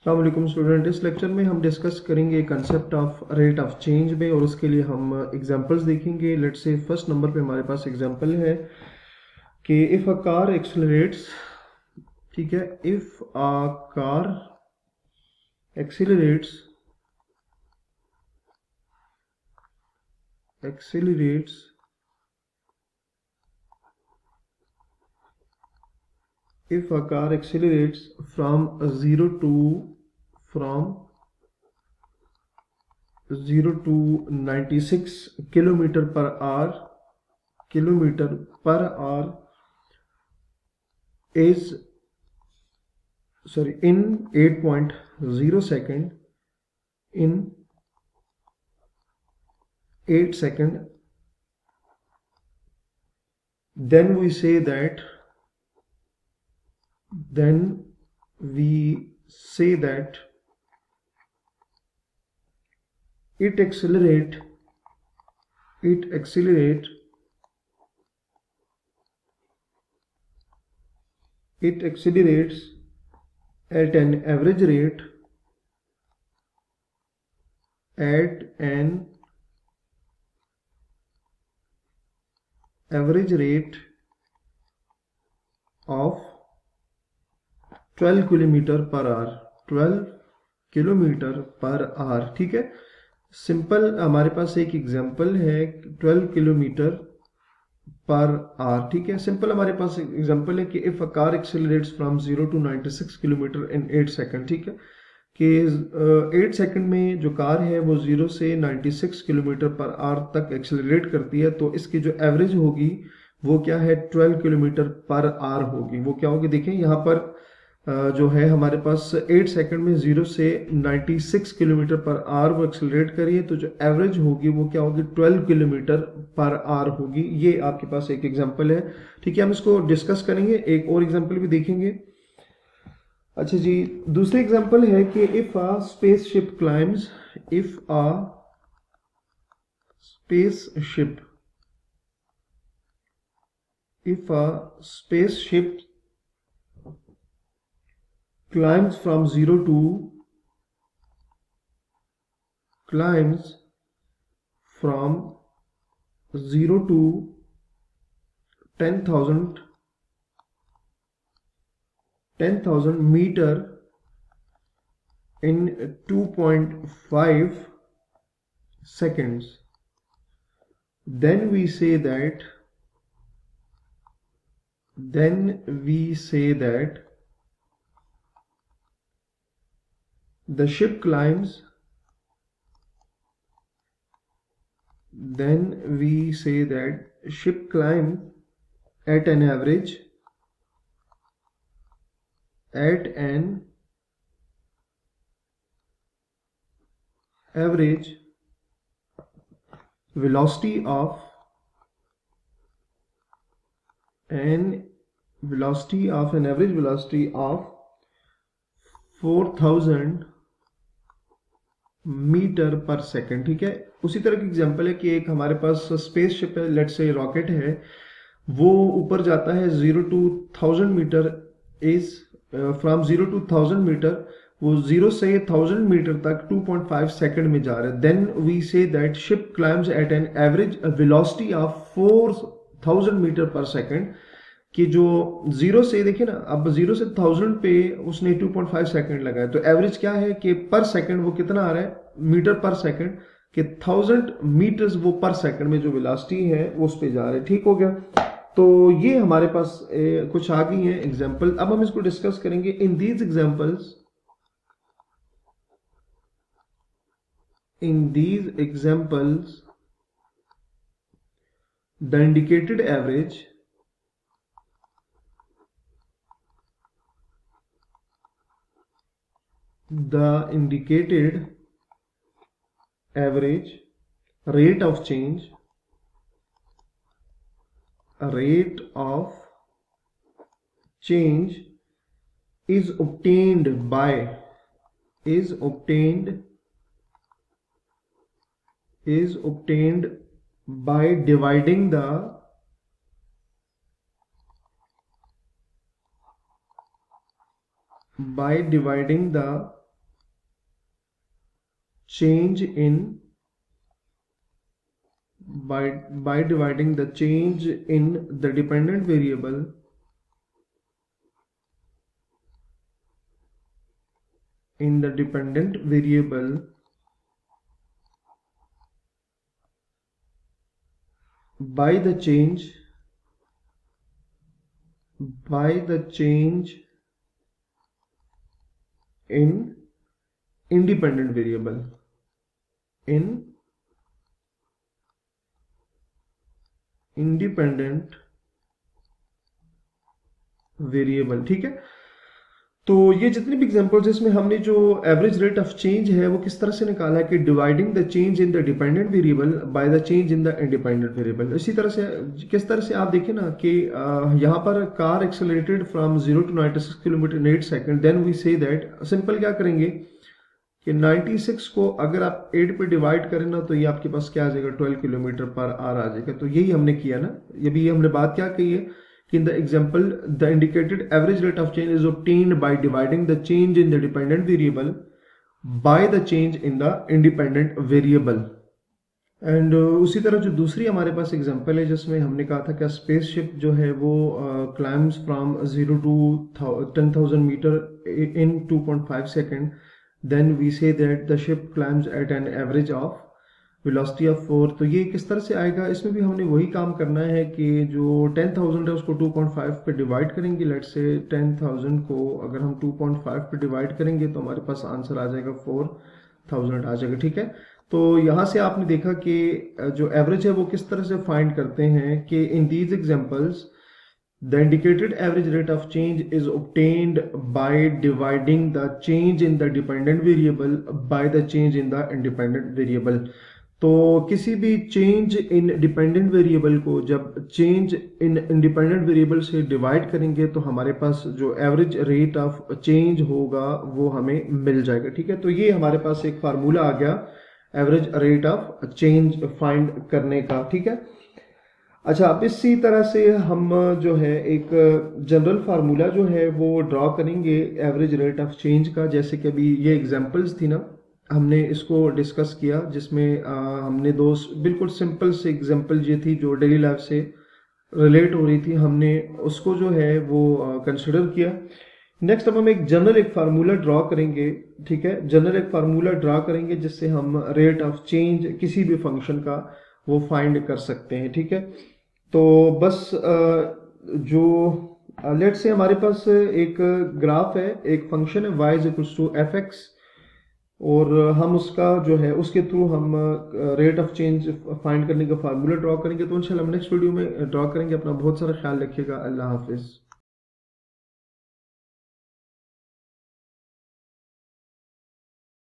अस्सलाम वालेकुम स्टूडेंट। इस लेक्चर में हम डिस्कस करेंगे concept of rate of change में, और उसके लिए हम एग्जांपल्स देखेंगे। लेट्स से फर्स्ट नंबर पे हमारे पास एग्जांपल है कि इफ़ अ कार एक्सेलरेट्स, ठीक है, if a car accelerates accelerates if a car accelerates from 0 to 96 kilometer per hour is in 8.0 second, in 8 second, then we say that it accelerate it accelerates at an average rate of 12 kilometre per hour 12 kilometre per hour. ठीक है, simple हमारे पास एक example है 12 kilometre per hour. ठीक है, simple हमारे पास example है कि if a car accelerates from 0 to 96 kilometre in 8 second. ठीक है, कि 8 सेकंड में जो कार है वो 0 से 96 किलोमीटर पर आवर तक एक्सेलरेट करती है, तो इसकी जो एवरेज होगी वो क्या है, 12 किलोमीटर पर आवर होगी। वो क्या होगी, देखें यहाँ पर जो है हमारे पास 8 सेकंड में 0 से 96 किलोमीटर पर आवर वो एक्सेलरेट करिए, तो जो एवरेज होगी वो क्या होगी, 12 किलोमीटर पर आवर होगी। ये आपके पास एक एग्जांपल है। ठीक है, हम इसको डिस्कस करेंगे, एक और एग्जांपल भी देखेंगे। अच्छा जी, दूसरी एग्जांपल है कि if a spaceship climbs if a spaceship climbs from 0 to 10,000 meter in 2.5 seconds, then we say that the ship climbs at an average velocity of 4,000 metre per second. ठीक है, उसी तरह की एग्जांपल है कि एक हमारे पास स्पेसशिप है, लेट्स से रॉकेट है, वो ऊपर जाता है 0 to 1000 metre, is from 0 to 1000 metre, वो 0 से 1000 मीटर तक 2.5 सेकंड में जा रहा है। Then we say that ship climbs at an average velocity of 4000 metre per second, कि जो 0 से, देखिए ना, अब 0 से 1000 पे उसने 2.5 सेकंड लगाया, तो एवरेज क्या है कि पर सेकंड वो कितना आ रहा है, मीटर पर सेकंड, कि 1000 मीटर्स वो पर सेकंड में जो वेलोसिटी है वो उस पे जा रहे हैं। ठीक हो गया, तो ये हमारे पास कुछ आ गई है एग्जांपल। अब हम इसको डिस्कस करेंगे। In these examples the indicated average rate of change is obtained by dividing the change in by dividing the change in the dependent variable by the change in independent variable ठीक है। तो ये जितने भी examples इसमें हमने जो average rate of change है वो किस तरह से निकाला है कि dividing the change in the dependent variable by the change in the independent variable. इसी तरह से किस तरह से आप देखें ना कि यहाँ पर car accelerated from 0 to 96 kilometre in 8 second, then we say that simple क्या करेंगे कि 96 को अगर आप 8 पे डिवाइड करें ना तो ये आपके पास क्या आ जाएगा 12 किलोमीटर पर आवर आ जाएगा। तो यही हमने किया ना, ये भी हमने बात क्या कही है कि in the example the indicated average rate of change is obtained by dividing the change in the dependent variable by the change in the independent variable। And उसी तरह जो दूसरी हमारे पास एग्जांपल है जिसमें हमने कहा था कि स्पेसशिप जो है वो climbs from 0 to 10,000 metre in 2.5 second, then we say that the ship climbs at an average of velocity of 4। तो ये किस तरह से आएगा, इसमें भी हमने वही काम करना है कि जो 10,000 है उसको 2.5 पे डिवाइड करेंगे। लेट से 10,000 को अगर हम 2.5 पे डिवाइड करेंगे तो हमारे पास आंसर आ जाएगा 4,000 आ जाएगा, ठीक है। तो यहाँ से आपने देखा कि जो एवरेज है वो किस तरह से फाइंड करते हैं कि in these examples the indicated average rate of change is obtained by dividing the change in the dependent variable by the change in the independent variable। तो किसी भी चेंज इन डिपेंडेंट वेरिएबल को जब change in independent variable से divide करेंगे तो हमारे पास जो एवरेज रेट ऑफ चेंज होगा वो हमें मिल जाएगा, ठीक है। तो ये हमारे पास एक फार्मूला आ गया average rate of change find करने का, ठीक है। अच्छा, अब इसी तरह से हम जो है एक जनरल फार्मूला जो है वो ड्रॉ करेंगे एवरेज रेट ऑफ चेंज का। जैसे कि अभी ये एग्जांपल्स थी ना, हमने इसको डिस्कस किया जिसमें हमने दो बिल्कुल सिंपल से एग्जांपल ये थी जो डेली लाइफ से रिलेट हो रही थी, हमने उसको जो है वो कंसिडर किया। नेक्स्ट अब हम एक जनरल एक फार्मूला ड्रॉ करेंगे, ठीक है। जनरल एक फार्मूला ड्रॉ करेंगे जिससे हम रेट ऑफ चेंज किसी भी फंक्शन का वो फाइंड कर सकते हैं, ठीक है। तो बस जो लेट्स से हमारे पास एक ग्राफ है, एक फंक्शन है y इक्वल्स टू fx, और हम उसका जो है उसके थ्रू हम रेट ऑफ चेंज फाइंड करने का फार्मूला ड्रॉ करेंगे। तो इंशाल्लाह हम नेक्स्ट वीडियो में ड्रॉ करेंगे। अपना बहुत सारा ख्याल रखिएगा। अल्लाह हाफिज।